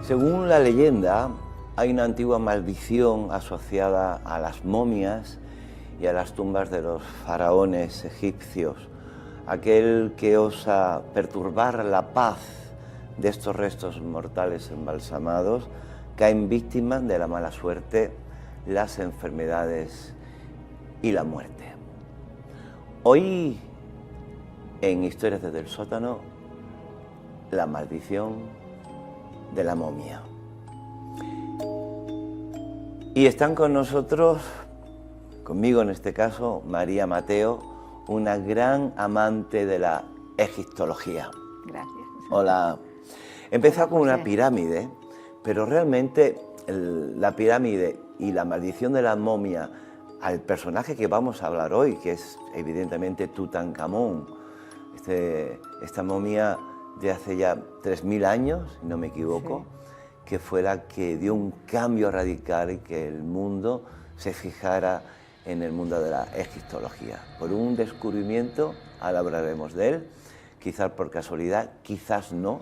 Según la leyenda, hay una antigua maldición asociada a las momias y a las tumbas de los faraones egipcios. Aquel que osa perturbar la paz de estos restos mortales embalsamados caen víctimas de la mala suerte, las enfermedades y la muerte. Hoy, en Historias desde el sótano, la maldición de la momia. Y están con nosotros, conmigo en este caso, María Mateo, una gran amante de la egiptología. Gracias. Hola. He empezado con una pirámide, pero realmente la pirámide y la maldición de la momia al personaje que vamos a hablar hoy, que es evidentemente Tutankamón, esta momia de hace ya 3000 años, si no me equivoco, sí, que fue la que dio un cambio radical y que el mundo se fijara en el mundo de la egiptología. Por un descubrimiento, ahora hablaremos de él, quizás por casualidad, quizás no,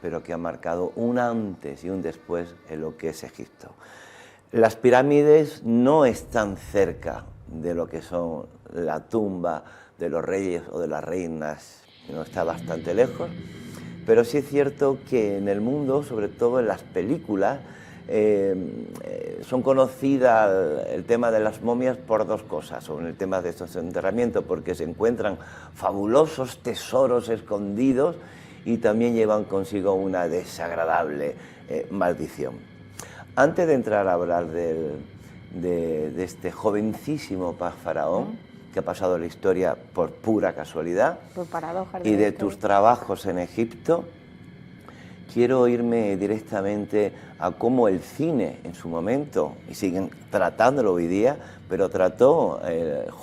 pero que ha marcado un antes y un después en lo que es Egipto. Las pirámides no están cerca de lo que son la tumba de los reyes o de las reinas, no está bastante lejos, pero sí es cierto que en el mundo, sobre todo en las películas, son conocidas el tema de las momias por dos cosas, sobre el tema de estos enterramientos, porque se encuentran fabulosos tesoros escondidos y también llevan consigo una desagradable maldición. Antes de entrar a hablar de este jovencísimo faraón, que ha pasado la historia por pura casualidad, por paradoja, y de tus trabajos en Egipto, quiero irme directamente a cómo el cine en su momento, y siguen tratándolo hoy día, pero trató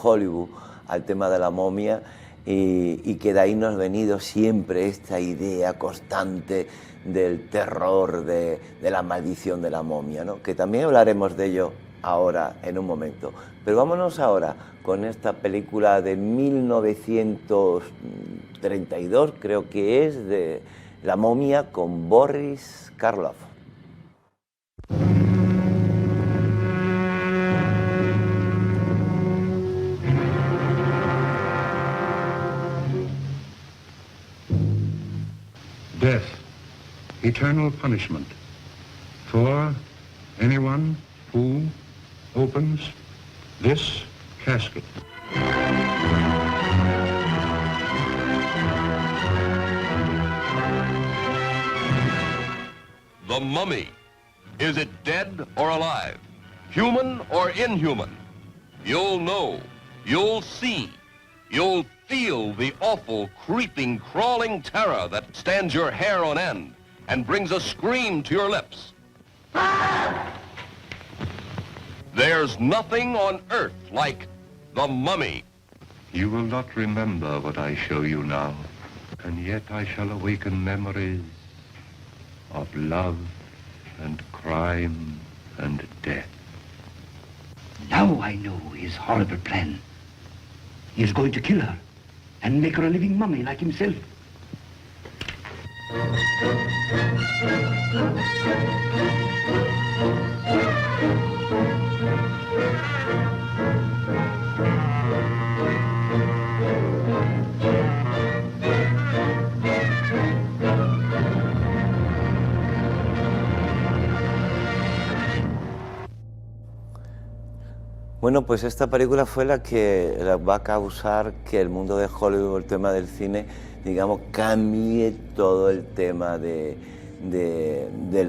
Hollywood al tema de la momia, y que de ahí nos ha venido siempre esta idea constante del terror, de la maldición de la momia, ¿no? Que también hablaremos de ello ahora en un momento. Pero vámonos ahora con esta película de 1932, creo que es, de La momia con Boris Karloff. Death, eternal punishment for anyone who opens this casket. The mummy. Is it dead or alive? Human or inhuman? You'll know. You'll see. You'll feel the awful, creeping, crawling terror that stands your hair on end and brings a scream to your lips. There's nothing on earth like the mummy. You will not remember what I show you now, and yet I shall awaken memories of love and crime and death. Now I know his horrible plan. He is going to kill her and make her a living mummy like himself. Bueno, pues esta película fue la que va a causar que el mundo de Hollywood, el tema del cine, digamos, cambie todo el tema del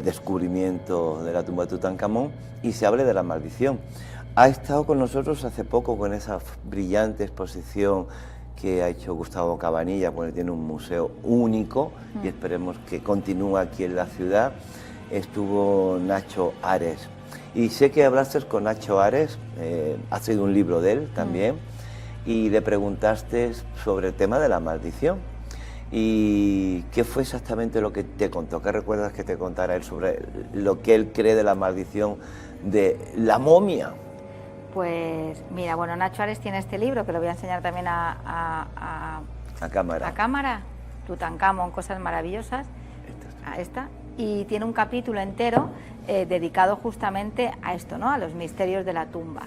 descubrimiento de la tumba de Tutankamón y se hable de la maldición. Ha estado con nosotros hace poco con esa brillante exposición que ha hecho Gustavo Cabanillas, porque tiene un museo único y esperemos que continúe aquí en la ciudad. Estuvo Nacho Ares. Y sé que hablaste con Nacho Ares, has leído un libro de él también, y le preguntaste sobre el tema de la maldición. ¿Y qué fue exactamente lo que te contó? ¿Qué recuerdas que te contara él sobre lo que él cree de la maldición de la momia? Pues mira, bueno, Nacho Ares tiene este libro que lo voy a enseñar también a cámara. A cámara, Tutankamón, cosas maravillosas, a esta. y tiene un capítulo entero dedicado justamente a esto, ¿no? A los misterios de la tumba,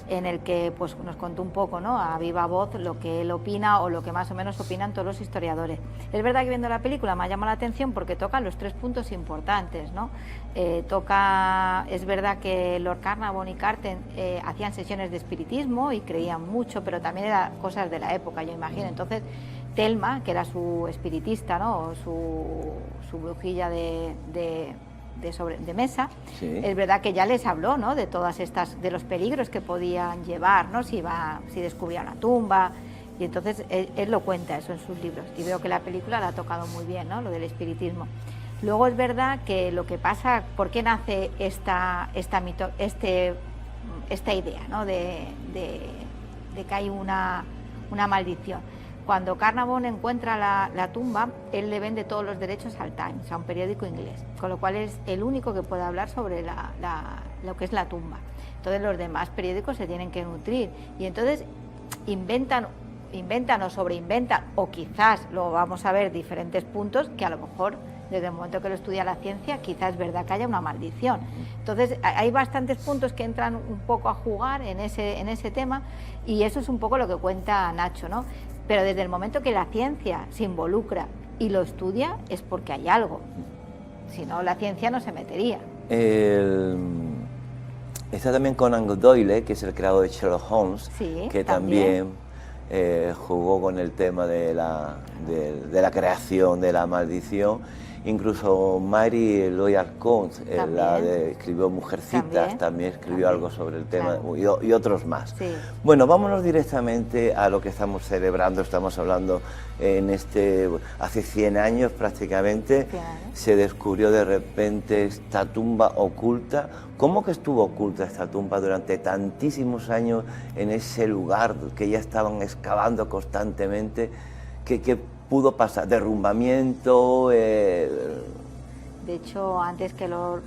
en el que pues, nos contó un poco, ¿no? A viva voz lo que él opina o lo que más o menos opinan todos los historiadores. Es verdad que viendo la película me ha llamado la atención porque toca los 3 puntos importantes, ¿no? Es verdad que Lord Carnarvon y Carter hacían sesiones de espiritismo y creían mucho, pero también eran cosas de la época, yo imagino. Entonces Thelma, que era su espiritista, ¿no? Su brujilla de mesa, sí. Es verdad que ya les habló, ¿no? De todas estas, de los peligros que podían llevar, ¿no? Si descubrían la tumba, y entonces él lo cuenta eso en sus libros, y veo que la película la ha tocado muy bien, ¿no? Lo del espiritismo. Luego es verdad que lo que pasa, ¿por qué nace esta idea, ¿no? de que hay una maldición? Cuando Carnarvon encuentra la tumba, él le vende todos los derechos al Times, a un periódico inglés, con lo cual es el único que puede hablar sobre lo que es la tumba. Entonces los demás periódicos se tienen que nutrir, y entonces inventan o sobreinventan, o quizás lo vamos a ver, diferentes puntos que a lo mejor desde el momento que lo estudia la ciencia quizás es verdad que haya una maldición. Entonces hay bastantes puntos que entran un poco a jugar en ese tema, y eso es un poco lo que cuenta Nacho, ¿no? Pero desde el momento que la ciencia se involucra y lo estudia es porque hay algo, si no la ciencia no se metería. Está también Conan Doyle, que es el creador de Sherlock Holmes, sí, que también jugó con el tema de la creación de la maldición. Incluso Mary Lloyd Jones, escribió Mujercitas, también escribió algo sobre el tema, claro. y otros más. Sí. Bueno, vámonos directamente a lo que estamos celebrando. Estamos hablando hace 100 años prácticamente, se descubrió de repente esta tumba oculta. ¿Cómo que estuvo oculta esta tumba durante tantísimos años en ese lugar que ya estaban excavando constantemente? ¿Qué pudo pasar? ¿Derrumbamiento? De hecho, antes que a Lord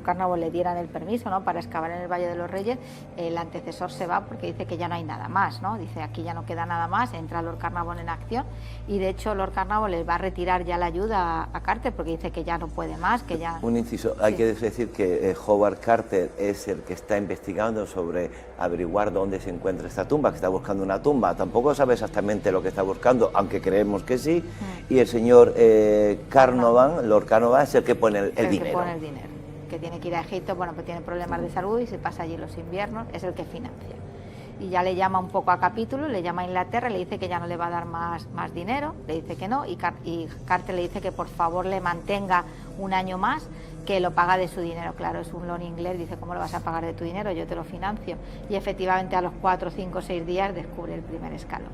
Carnarvon le dieran el permiso, ¿no? Para excavar en el Valle de los Reyes, el antecesor se va porque dice que ya no hay nada más, ¿no? Dice, aquí ya no queda nada más, entra Lord Carnarvon en acción, y de hecho Lord Carnarvon les va a retirar ya la ayuda a Carter porque dice que ya no puede más, que ya... Un inciso, hay que decir que Howard Carter es el que está investigando sobre averiguar dónde se encuentra esta tumba, que está buscando una tumba. Tampoco sabe exactamente lo que está buscando, aunque creemos que sí, y el señor Lord Carnarvon es el que pone el dinero. Que pone el dinero, que tiene que ir a Egipto, bueno, pues tiene problemas de salud y se pasa allí los inviernos, es el que financia. Y ya le llama un poco a capítulo, le llama a Inglaterra, le dice que ya no le va a dar más dinero, le dice que no, y Carter le dice que por favor le mantenga un año más, que lo paga de su dinero. Claro, es un lord inglés, dice, ¿cómo lo vas a pagar de tu dinero? Yo te lo financio. Y efectivamente a los 4, 5, 6 días descubre el primer escalón.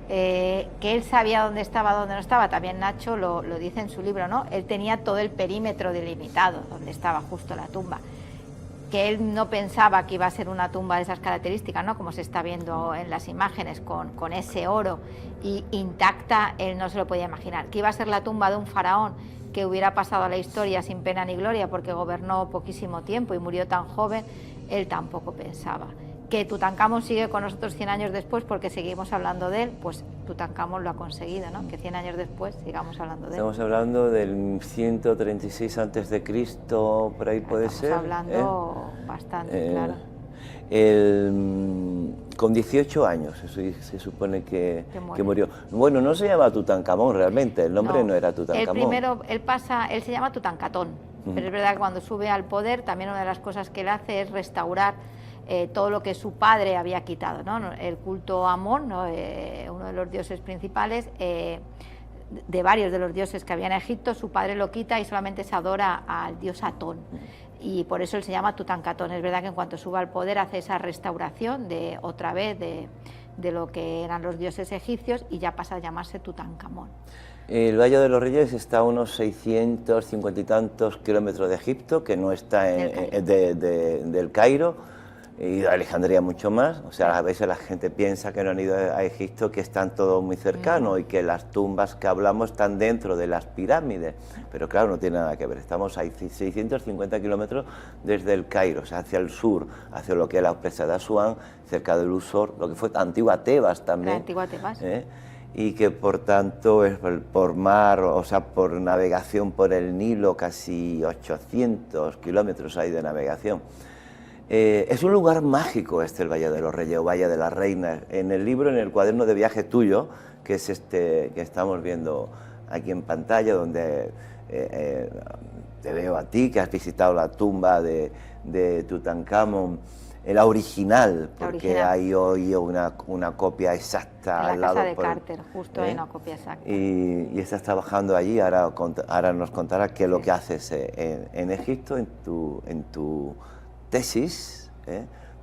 Que él sabía dónde estaba, dónde no estaba, también Nacho lo dice en su libro, ¿no? Él tenía todo el perímetro delimitado, donde estaba justo la tumba, que él no pensaba que iba a ser una tumba de esas características, ¿no? Como se está viendo en las imágenes, con ese oro y intacta, él no se lo podía imaginar, que iba a ser la tumba de un faraón que hubiera pasado a la historia sin pena ni gloria porque gobernó poquísimo tiempo y murió tan joven, él tampoco pensaba. Que Tutankamón sigue con nosotros 100 años después porque seguimos hablando de él, pues Tutankamón lo ha conseguido, ¿no? Que 100 años después sigamos hablando de él. Estamos hablando del 136 a.C., por ahí puede ser. Estamos hablando bastante, claro. Con 18 años se supone que murió. Bueno, no se llama Tutankamón realmente, el nombre no era Tutankamón. Él se llama Tutankatón, pero es verdad que cuando sube al poder también una de las cosas que él hace es restaurar todo lo que su padre había quitado, ¿no? El culto a Amón, ¿no? Uno de los dioses principales, de varios de los dioses que había en Egipto, su padre lo quita y solamente se adora al dios Atón, y por eso él se llama Tutankatón. Es verdad que en cuanto suba al poder hace esa restauración otra vez de lo que eran los dioses egipcios y ya pasa a llamarse Tutankamón. El Valle de los Reyes está a unos 650 y tantos kilómetros de Egipto, que no está del Cairo, y de Alejandría mucho más. O sea, a veces la gente piensa que no han ido a Egipto, que están todos muy cercanos y que las tumbas que hablamos están dentro de las pirámides, pero claro, no tiene nada que ver. Estamos a 650 kilómetros desde el Cairo, o sea, hacia el sur, hacia lo que es la presa de Asuán, cerca de Luxor, lo que fue antigua Tebas también. La antigua Tebas. y que por tanto es por mar, o sea, por navegación por el Nilo, casi 800 kilómetros hay de navegación. Es un lugar mágico el Valle de los Reyes o Valle de las Reinas. En el libro, en el cuaderno de viaje tuyo, que es este que estamos viendo aquí en pantalla, donde te veo a ti, que has visitado la tumba de Tutankamón, la original, porque hay hoy una copia exacta en la casa de Carter, justo hay una copia exacta. Y estás trabajando allí, ahora nos contarás qué es lo que haces en Egipto, en tu tesis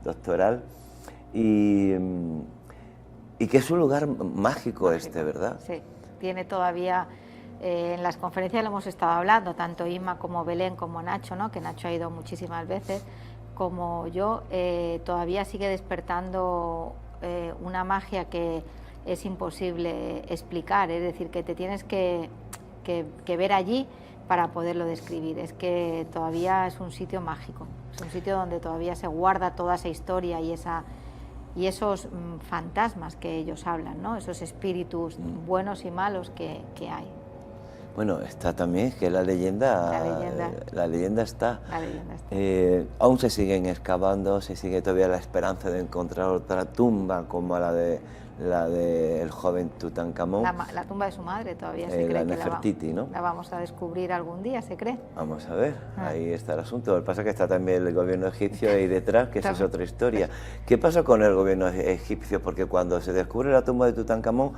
doctoral, y que es un lugar mágico, ¿verdad? Sí, tiene todavía, en las conferencias lo hemos estado hablando, tanto Inma como Belén como Nacho, ¿no? Que Nacho ha ido muchísimas veces, como yo, todavía sigue despertando una magia que es imposible explicar, es decir, que te tienes que ver allí para poderlo describir. Es que todavía es un sitio mágico, es un sitio donde todavía se guarda toda esa historia y esos fantasmas que ellos hablan, ¿no? Esos espíritus buenos y malos que hay. Bueno, está también, que la leyenda está. Aún se siguen excavando, se sigue todavía la esperanza de encontrar otra tumba como la del joven Tutankamón. La tumba de su madre todavía se cree Nefertiti, ¿no? La vamos a descubrir algún día, se cree. Vamos a ver, ahí está el asunto. Lo que pasa es que está también el gobierno egipcio ahí detrás, que esa es otra historia. ¿Qué pasa con el gobierno egipcio? Porque cuando se descubre la tumba de Tutankamón,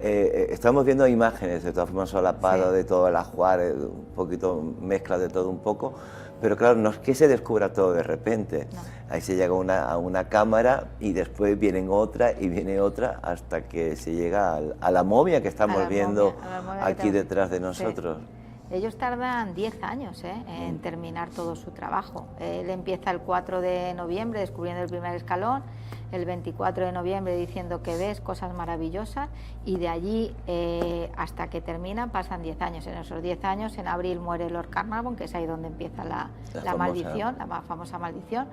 estamos viendo imágenes de todas formas solapadas, de todo el ajuar, un poquito mezcla de todo un poco, pero claro, no es que se descubra todo de repente. No. Ahí se llega a una cámara y después viene otra hasta que se llega a la momia que estamos viendo aquí detrás de nosotros. Sí. Ellos tardan 10 años en terminar todo su trabajo. Él empieza el 4 de noviembre descubriendo el primer escalón, el 24 de noviembre diciendo que ves cosas maravillosas, y de allí hasta que termina pasan 10 años. En esos 10 años, en abril muere Lord Carnarvon, que es ahí donde empieza la maldición, la más famosa maldición.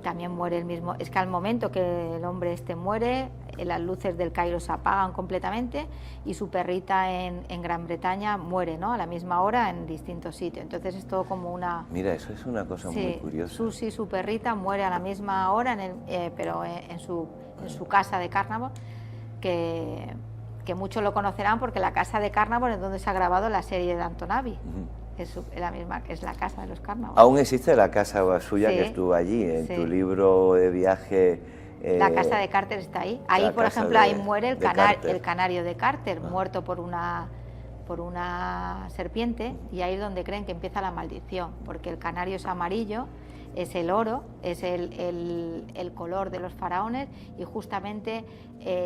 También muere el mismo, es que al momento que el hombre muere, las luces del Cairo se apagan completamente y su perrita en Gran Bretaña muere, ¿no? A la misma hora en distintos sitios. Entonces es todo como una... Mira, eso es una cosa muy curiosa. Susie, su perrita, muere a la misma hora, pero en su casa de Carnarvon, que muchos lo conocerán porque la casa de Carnarvon es donde se ha grabado la serie de Downton Abbey. Es la misma, es la casa de los Carnarvon. Aún existe la casa suya que estuvo allí, en tu libro de viaje. La casa de Carter está ahí. Ahí, por ejemplo, ahí muere el canario de Carter, muerto por una serpiente, y ahí es donde creen que empieza la maldición, porque el canario es amarillo, es el oro, es el color de los faraones, y justamente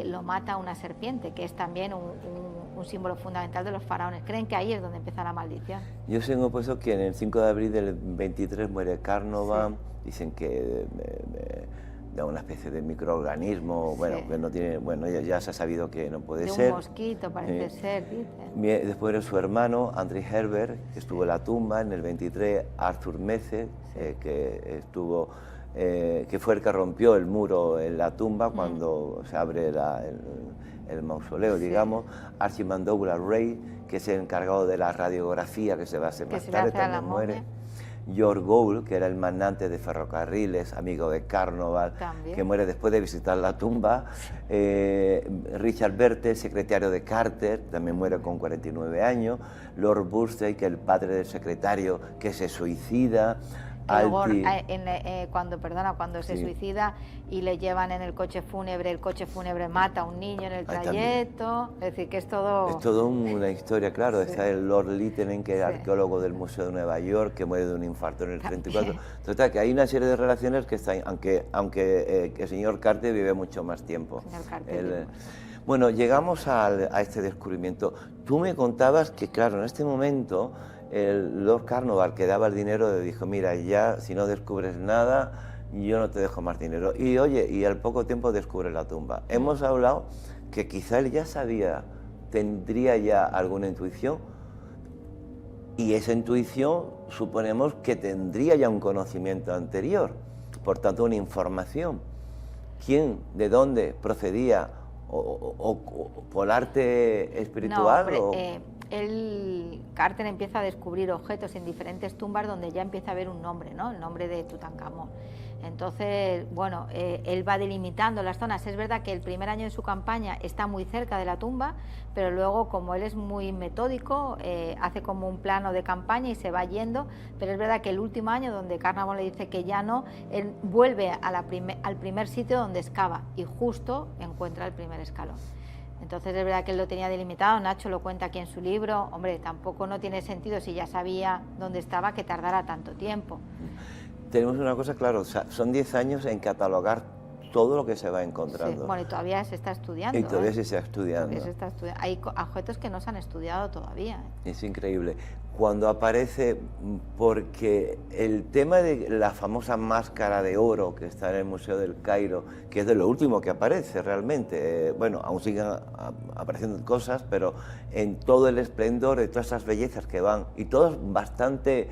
lo mata una serpiente, que es también un símbolo fundamental de los faraones. Creen que ahí es donde empieza la maldición. Yo tengo puesto que en el 5 de abril del 23 muere Carnarvon, dicen que de una especie de microorganismo, que no tiene, ya se ha sabido que no puede ser. De un mosquito, parece ser, dicen. Después de su hermano, Andrew Herbert, que estuvo en la tumba en el 23, Arthur Mece, que fue el que rompió el muro en la tumba cuando se abre el mausoleo, digamos. Archibald Douglas Ray, que es el encargado de la radiografía, que se va a hacer más tarde, también muere. George Gould, que era el magnate de ferrocarriles, amigo de Carnarvon, que muere después de visitar la tumba. Richard Berthe, secretario de Carter, también muere con 49 años. Lord Bursey, que es el padre del secretario, que se suicida. Luego, cuando se suicida y le llevan en el coche fúnebre mata a un niño en el trayecto, es decir, que es todo... Es todo una historia, claro. Está el Lord Lyttelton, que es arqueólogo del Museo de Nueva York, que muere de un infarto en el 34. Total, que hay una serie de relaciones que están, aunque el señor Carter vive mucho más tiempo. Bueno, llegamos a este descubrimiento. Tú me contabas que, claro, en este momento... El Lord Carnarvon, que daba el dinero, le dijo: mira, ya si no descubres nada, yo no te dejo más dinero. Y oye, y al poco tiempo descubre la tumba. Hemos hablado que quizá él ya sabía, tendría ya alguna intuición, y esa intuición suponemos que tendría ya un conocimiento anterior, por tanto una información. ¿Quién, de dónde procedía o por arte espiritual? No, Carter empieza a descubrir objetos en diferentes tumbas donde ya empieza a haber un nombre, ¿no? El nombre de Tutankamón. Entonces, bueno, él va delimitando las zonas. Es verdad que el primer año de su campaña está muy cerca de la tumba, pero luego, como él es muy metódico, hace como un plano de campaña y se va yendo. Pero es verdad que el último año, donde Carnarvon le dice que ya no, él vuelve al primer sitio donde excava y justo encuentra el primer escalón. Entonces es verdad que él lo tenía delimitado. Nacho lo cuenta aquí en su libro. Hombre, tampoco no tiene sentido, si ya sabía dónde estaba, que tardara tanto tiempo. Tenemos una cosa, claro, o sea, son 10 años en catalogar todo lo que se va encontrando. Sí, bueno, y todavía se está estudiando. Y todavía se está estudiando. Hay objetos que no se han estudiado todavía. Es increíble. Cuando aparece, porque el tema de la famosa máscara de oro que está en el Museo del Cairo, que es de lo último que aparece realmente, bueno, aún siguen apareciendo cosas, pero en todo el esplendor de todas esas bellezas que van, y todas bastante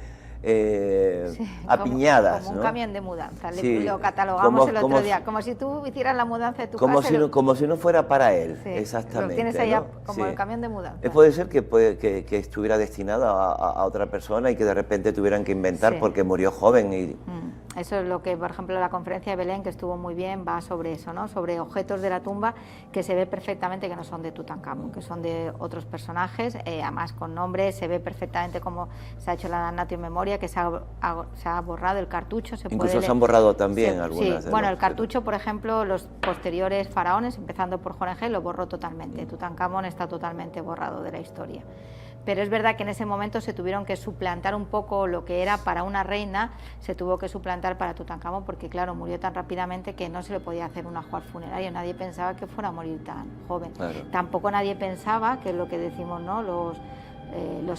apiñadas, como un camión de mudanza, sí, lo catalogamos el otro día, como si tú hicieras la mudanza de tu casa. Como si no fuera para él, sí, exactamente. Lo tienes ahí, ¿no? Como sí. el camión de mudanza. Puede ser que estuviera destinado a otra persona y que de repente tuvieran que inventar, sí, porque murió joven. Eso es lo que, por ejemplo, la conferencia de Belén, que estuvo muy bien, va sobre eso, ¿no? Sobre objetos de la tumba que se ve perfectamente que no son de Tutankamón, que son de otros personajes, además con nombres, se ve perfectamente cómo se ha hecho la Damnatio Memoria, que se ha borrado el cartucho. Incluso se han borrado también algunas. Sí, bueno, el cartucho, por ejemplo, los posteriores faraones, empezando por Horemheb, lo borró totalmente. Tutankamón está totalmente borrado de la historia. Pero es verdad que en ese momento se tuvieron que suplantar un poco lo que era para una reina, se tuvo que suplantar para Tutankamón, porque claro, murió tan rápidamente que no se le podía hacer un ajuar funerario. Nadie pensaba que fuera a morir tan joven. Claro. Tampoco nadie pensaba, que es lo que decimos, ¿no?, los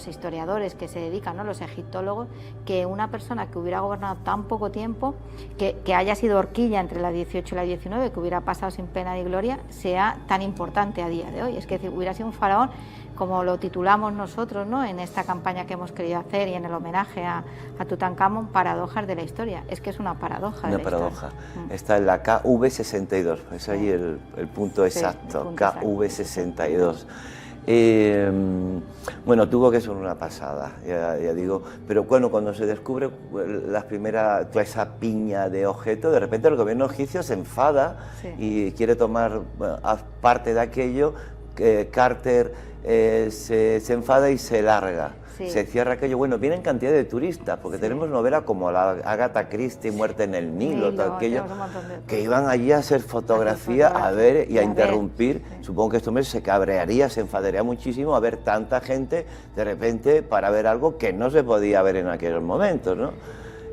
historiadores que se dedican, ¿no?, los egiptólogos, que una persona que hubiera gobernado tan poco tiempo, que haya sido horquilla entre la 18 y la 19, que hubiera pasado sin pena ni gloria, sea tan importante a día de hoy. Es que hubiera sido un faraón, como lo titulamos nosotros, ¿no?, en esta campaña que hemos querido hacer y en el homenaje a Tutankamón, paradojas de la historia. Es que es una paradoja. Una paradoja. Está en la KV62, es ahí el punto exacto, sí, KV62. Bueno, tuvo que ser una pasada, ya digo, pero bueno, cuando se descubre toda esa piña de objetos, de repente el gobierno egipcio se enfada, sí, y quiere tomar parte de aquello. Carter se enfada y se larga. Sí. Se cierra aquello. Bueno, vienen cantidad de turistas, porque sí, tenemos novelas como la Agatha Christie, Muerte en el Nilo, todo aquello, que iban allí a hacer fotografía, a ver y a interrumpir. Sí. Supongo que este hombre se cabrearía, se enfadaría muchísimo a ver tanta gente de repente para ver algo que no se podía ver en aquellos momentos, ¿no?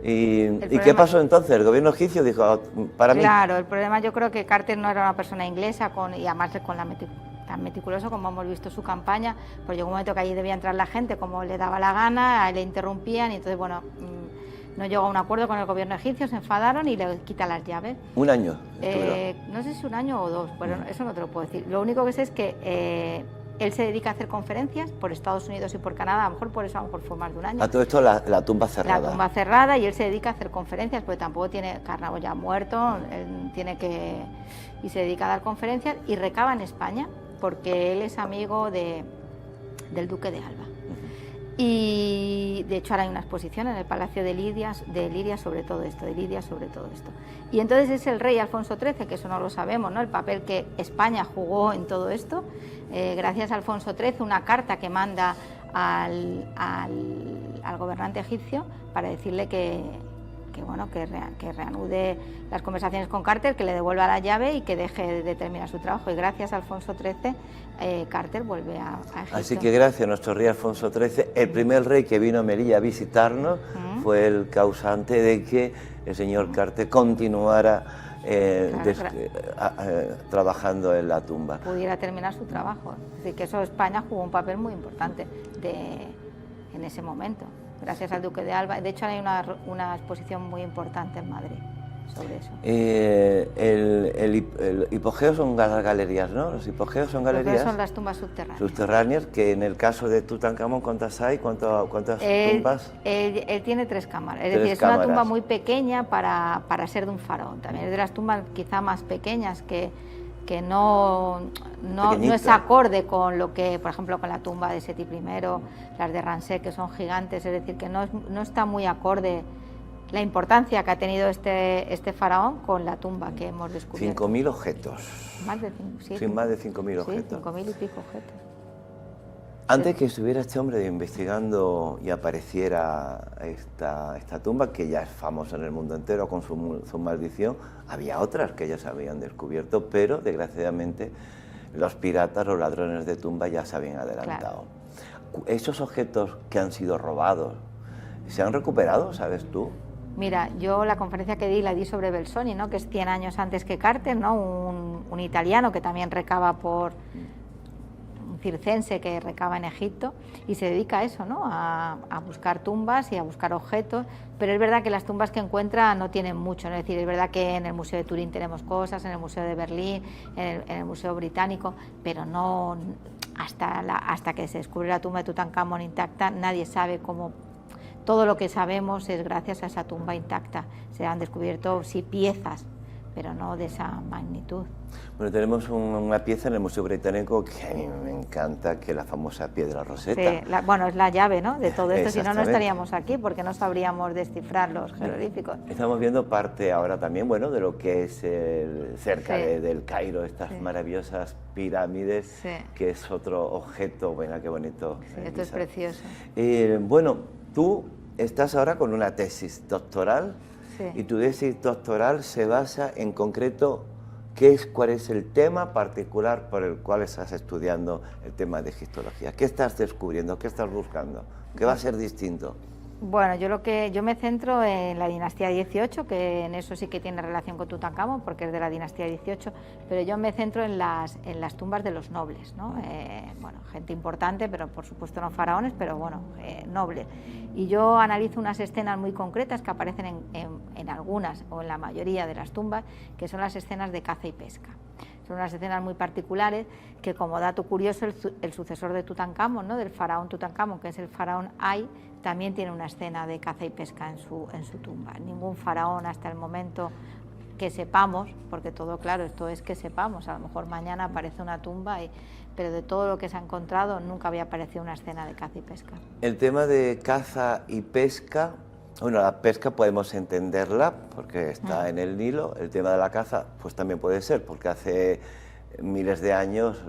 ¿Y qué pasó entonces? El gobierno egipcio dijo, para mí... Claro, el problema, yo creo que Carter no era una persona inglesa, y además con tan meticuloso como hemos visto su campaña, pues llegó un momento que allí debía entrar la gente como le daba la gana, le interrumpían, y entonces, bueno, no llegó a un acuerdo con el gobierno egipcio, se enfadaron y le quitan las llaves. ¿Un año? No sé si un año o dos, bueno, eso no te lo puedo decir. Lo único que sé es que él se dedica a hacer conferencias por Estados Unidos y por Canadá, a lo mejor por eso, a lo mejor fue más de un año. A todo esto la tumba cerrada. La tumba cerrada, y él se dedica a hacer conferencias, porque tampoco tiene Carnarvon ya muerto, él tiene que... y se dedica a dar conferencias y recaba en España, porque él es amigo del duque de Alba. Y de hecho ahora hay una exposición en el Palacio de Liria sobre todo esto, Y entonces es el rey Alfonso XIII, que eso no lo sabemos, ¿no?, el papel que España jugó en todo esto. Gracias a Alfonso XIII, una carta que manda al gobernante egipcio para decirle que reanude las conversaciones con Carter, que le devuelva la llave y que deje de terminar su trabajo. Y gracias a Alfonso XIII, Carter vuelve a Egipto. Así que gracias a nuestro rey Alfonso XIII, el primer rey que vino a Melilla a visitarnos, fue el causante de que el señor Carter continuara trabajando en la tumba. Pudiera terminar su trabajo. Así que eso, España jugó un papel muy importante en ese momento, gracias al duque de Alba. De hecho, hay una exposición muy importante en Madrid sobre eso. El hipogeo son las galerías, ¿no? Los hipogeos son galerías. Son las tumbas subterráneas. Subterráneas, que en el caso de Tutankamón, ¿cuántas hay? ¿Cuántas tumbas? Él tiene 3 cámaras, es decir, es una tumba muy pequeña para ser de un faraón. También es de las tumbas quizá más pequeñas que que no es acorde con lo que, por ejemplo, con la tumba de Seti I, las de Ramsés, que son gigantes, es decir, que no está muy acorde la importancia que ha tenido este faraón con la tumba que hemos descubierto. 5.000 objetos. Más de 5.000 objetos. Sí, 5.000 y pico objetos. Antes que estuviera este hombre investigando y apareciera esta tumba, que ya es famosa en el mundo entero con su maldición, había otras que ya se habían descubierto, pero desgraciadamente los piratas, los ladrones de tumba ya se habían adelantado. Claro. Esos objetos que han sido robados, ¿se han recuperado, sabes tú? Mira, yo la conferencia que di la di sobre Belzoni, ¿no? Que es 100 años antes que Carter, ¿no? Un italiano que también recaba por... circense que recaba en Egipto y se dedica a eso, ¿no? A buscar tumbas y a buscar objetos, pero es verdad que las tumbas que encuentra no tienen mucho, ¿no? Es decir, es verdad que en el Museo de Turín tenemos cosas, en el Museo de Berlín, en el Museo Británico, pero no hasta que se descubre la tumba de Tutankamón intacta, nadie sabe cómo. Todo lo que sabemos es gracias a esa tumba intacta. Se han descubierto sí piezas, pero no de esa magnitud. Bueno, tenemos una pieza en el Museo Británico que a mí me encanta, que es la famosa piedra Rosetta. Sí, bueno, es la llave, ¿no?, de todo esto, si no, no estaríamos aquí, porque no sabríamos descifrar los jeroglíficos. Estamos viendo parte ahora también, bueno, de lo que es cerca del Cairo, estas maravillosas pirámides, que es otro objeto, bueno, qué bonito. Sí, esto es precioso. Bueno, tú estás ahora con una tesis doctoral, y tu tesis doctoral se basa en concreto, ¿cuál es el tema particular por el cual estás estudiando el tema de egiptología? ¿Qué estás descubriendo? ¿Qué estás buscando? ¿Qué va a ser distinto? Bueno, yo me centro en la dinastía 18, que en eso sí que tiene relación con Tutankamón, porque es de la dinastía 18, pero yo me centro en las tumbas de los nobles, ¿no? Bueno, gente importante, pero por supuesto no faraones, pero bueno, nobles. Y yo analizo unas escenas muy concretas que aparecen en algunas o en la mayoría de las tumbas, que son las escenas de caza y pesca. Son unas escenas muy particulares que, como dato curioso, el sucesor de Tutankamón, ¿no?, del faraón Tutankamón, que es el faraón Ay, también tiene una escena de caza y pesca en su tumba. Ningún faraón hasta el momento que sepamos, porque todo, claro, esto es que sepamos, a lo mejor mañana aparece una tumba, pero de todo lo que se ha encontrado nunca había aparecido una escena de caza y pesca. El tema de caza y pesca, bueno, la pesca podemos entenderla porque está en el Nilo, el tema de la caza pues también puede ser, porque hace miles de años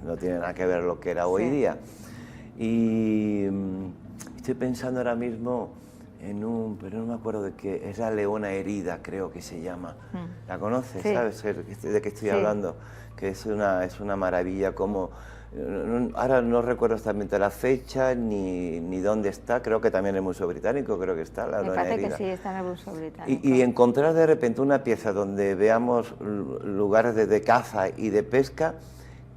no tiene nada que ver lo que era hoy día. Y estoy pensando ahora mismo en pero no me acuerdo de qué, es la leona herida, creo que se llama. ¿La conoces? Sí. ¿Sabes de qué estoy hablando? Que es una maravilla, como... Ahora no recuerdo exactamente la fecha ni dónde está, creo que también en el Museo Británico, creo que está la leona herida. Me parece que sí, está en el Museo Británico. Y encontrar de repente una pieza donde veamos lugares de caza y de pesca,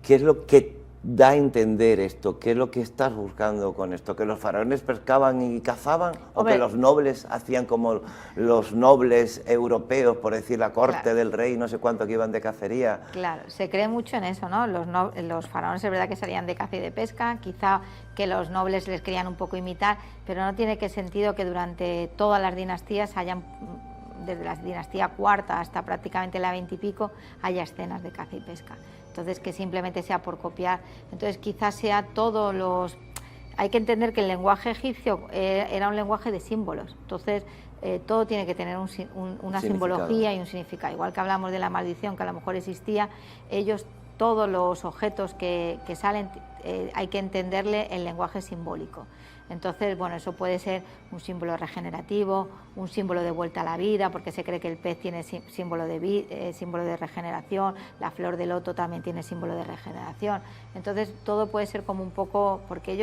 ¿qué es lo que da a entender esto? ¿Qué es lo que estás buscando con esto? ¿Que los faraones pescaban y cazaban? ¿O que los nobles hacían como los nobles europeos, por decir la corte del rey, no sé cuánto, que iban de cacería? Claro, se cree mucho en eso, ¿no? Los faraones es verdad que salían de caza y de pesca, quizá que los nobles les querían un poco imitar, pero no tiene que sentido que durante todas las dinastías hayan, desde la dinastía cuarta hasta prácticamente la 20 y pico, haya escenas de caza y pesca. Entonces, que simplemente sea por copiar. Entonces, quizás sea todos los... Hay que entender que el lenguaje egipcio era un lenguaje de símbolos. Entonces, todo tiene que tener una simbología y un significado. Igual que hablamos de la maldición, que a lo mejor existía, ellos, todos los objetos que salen, hay que entenderle el lenguaje simbólico. Entonces, bueno, eso puede ser un símbolo regenerativo, un símbolo de vuelta a la vida, porque se cree que el pez tiene símbolo de regeneración, la flor de loto también tiene símbolo de regeneración. Entonces, todo puede ser como un poco, porque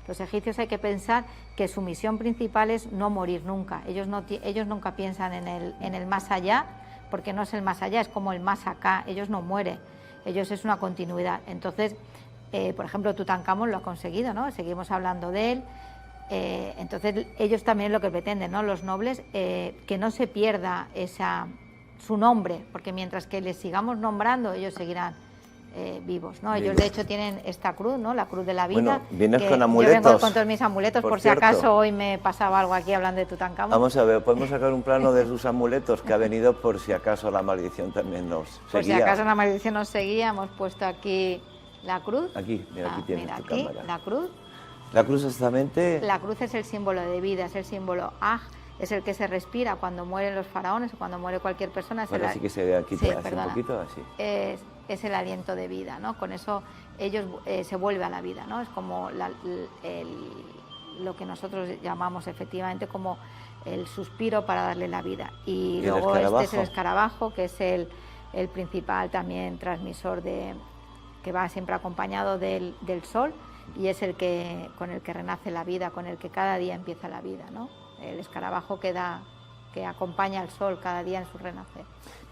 los egipcios, hay que pensar que su misión principal es no morir nunca. Ellos nunca piensan en el más allá, porque no es el más allá, es como el más acá. Ellos no mueren, ellos es una continuidad. Entonces, por ejemplo, Tutankamón lo ha conseguido, ¿no? Seguimos hablando de él. Entonces, ellos también lo que pretenden, ¿no?, los nobles, que no se pierda su nombre, porque mientras que les sigamos nombrando, ellos seguirán vivos, ¿no? Ellos de hecho tienen esta cruz, ¿no? La cruz de la vida. Bueno, vienes que con amuletos. Yo vengo con todos mis amuletos por si cierto. acaso hoy me pasaba algo aquí hablando de Tutankamón. Vamos a ver, podemos sacar un plano de sus amuletos que ha venido por si acaso la maldición también nos seguía. Por si acaso la maldición nos seguía, hemos puesto aquí la cruz. Aquí, mira, aquí tienes mira, tu aquí, cámara. la cruz. La cruz exactamente... La cruz es el símbolo de vida, es el símbolo Aj, es el que se respira cuando mueren los faraones o cuando muere cualquier persona. Bueno, así que se ve aquí Sí, así un perdona. poquito, así. Es el aliento de vida, ¿no? Con eso ellos se vuelve a la vida, ¿no? Es como lo que nosotros llamamos efectivamente como el suspiro para darle la vida. Y el luego escarabajo. este es el escarabajo, que es el principal también transmisor que va siempre acompañado del sol, y es con el que renace la vida, con el que cada día empieza la vida, ¿no? El escarabajo que acompaña al sol cada día en su renacer.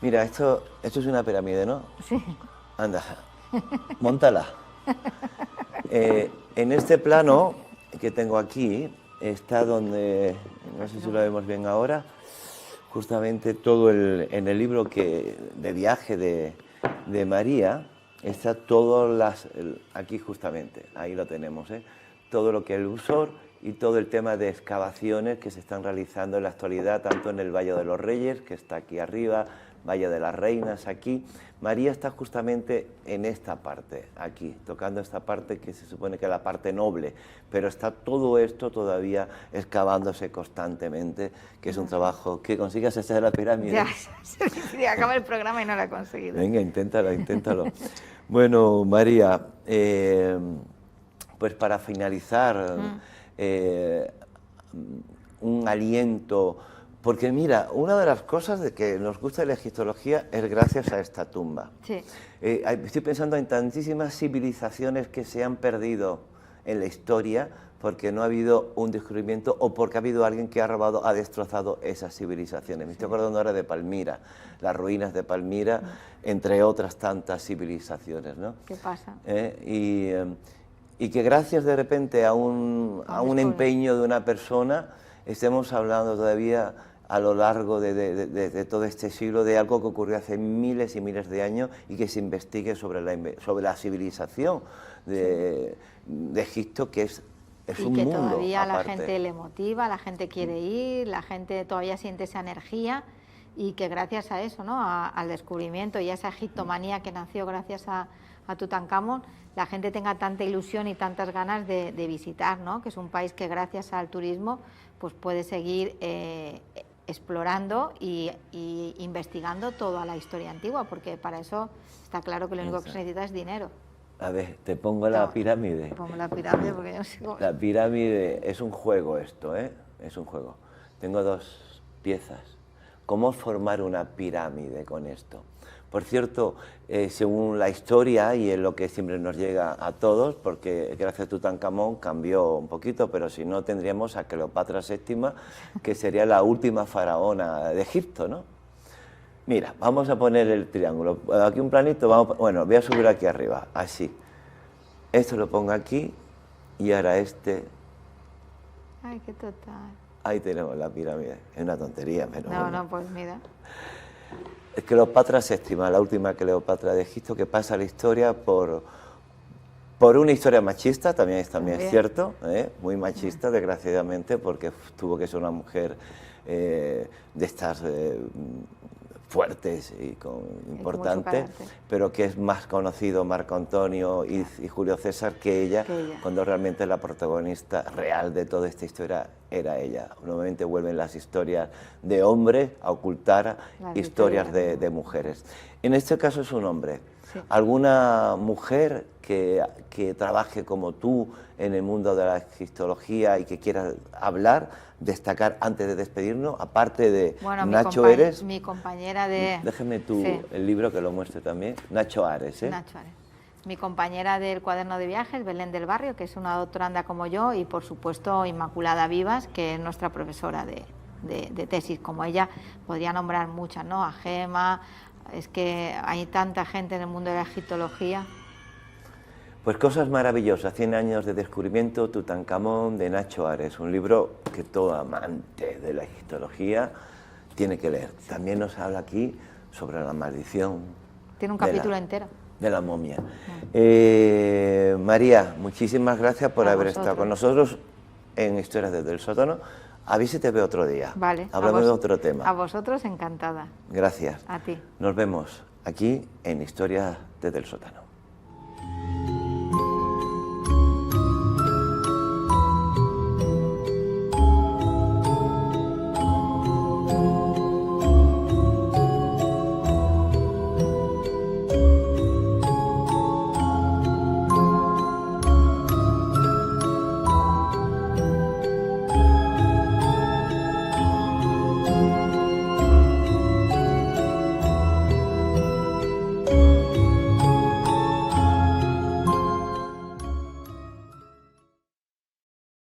Mira, esto es una pirámide, ¿no? Sí. Anda, móntala. En este plano que tengo aquí está donde, no sé si lo vemos bien ahora, justamente todo en el libro de viaje de María, está todo aquí justamente, ahí lo tenemos, todo lo que es el Usor y todo el tema de excavaciones que se están realizando en la actualidad, tanto en el Valle de los Reyes, que está aquí arriba, Valle de las Reinas aquí. María está justamente en esta parte, aquí, tocando esta parte que se supone que es la parte noble, pero está todo esto todavía excavándose constantemente, que es un trabajo que consigas hacer la pirámide. Ya, acaba el programa y no lo he conseguido. Venga, inténtalo. Bueno, María, pues para finalizar, un aliento. Porque mira, una de las cosas de que nos gusta de la egiptología es gracias a esta tumba. Sí. Estoy pensando en tantísimas civilizaciones que se han perdido en la historia porque no ha habido un descubrimiento o porque ha habido alguien que ha robado, ha destrozado esas civilizaciones. Me estoy acordando ahora de Palmira, las ruinas de Palmira, entre otras tantas civilizaciones, ¿no? ¿Qué pasa? Y que gracias de repente a un empeño de una persona estemos hablando todavía a lo largo de todo este siglo de algo que ocurrió hace miles y miles de años y que se investigue sobre la civilización de Egipto, que es un mundo y que todavía aparte. La gente le motiva, la gente quiere ir, la gente todavía siente esa energía, y que gracias a eso, ¿no? Al descubrimiento y a esa egiptomanía que nació gracias a Tutankamón, la gente tenga tanta ilusión y tantas ganas de visitar, ¿no? Que es un país que gracias al turismo pues puede seguir explorando y investigando toda la historia antigua, porque para eso está claro que lo único que se necesita es dinero. A ver, te pongo la pirámide. Pongo la pirámide porque yo no sé cómo... La pirámide es un juego esto, ¿eh? Es un juego. Tengo dos piezas. ¿Cómo formar una pirámide con esto? Por cierto, según la historia, y es lo que siempre nos llega a todos, porque gracias a Tutankamón cambió un poquito, pero si no tendríamos a Cleopatra VII, que sería la última faraona de Egipto, ¿no? Mira, vamos a poner el triángulo. Aquí un planito, bueno, voy a subir aquí arriba, así. Esto lo pongo aquí, y ahora este... Ay, qué total. Ahí tenemos la pirámide. Es una tontería, pero... No, pues mira... Cleopatra VII, la última Cleopatra de Egipto, que pasa a la historia por una historia machista, también es cierto, muy machista, desgraciadamente, porque tuvo que ser una mujer de estas fuertes y importantes, pero que es más conocido Marco Antonio y Julio César que ella, cuando realmente la protagonista real de toda esta historia era ella. Nuevamente vuelven las historias de hombres a ocultar historias de mujeres. En este caso es un hombre. Sí. ¿Alguna mujer que trabaje como tú en el mundo de la egiptología y que quiera hablar, destacar antes de despedirnos, aparte de Nacho Ares? Mi compañera de... Déjame tú el libro que lo muestre también. Nacho Ares, ¿eh? Nacho Ares. Mi compañera del cuaderno de viajes, Belén del Barrio, que es una doctoranda como yo, y por supuesto Inmaculada Vivas, que es nuestra profesora de tesis. Como ella, podría nombrar muchas, ¿no? A Gema, es que hay tanta gente en el mundo de la egiptología. Pues cosas maravillosas, 100 años de descubrimiento, Tutankamón, de Nacho Ares, un libro que todo amante de la egiptología tiene que leer. También nos habla aquí sobre la maldición. Tiene un capítulo entero. de la momia. María, muchísimas gracias por haber estado con nosotros en Historias desde el Sótano. A ver si te veo otro día. Vale. Hablamos de otro tema. A vosotros, encantada. Gracias. A ti. Nos vemos aquí en Historias desde el Sótano.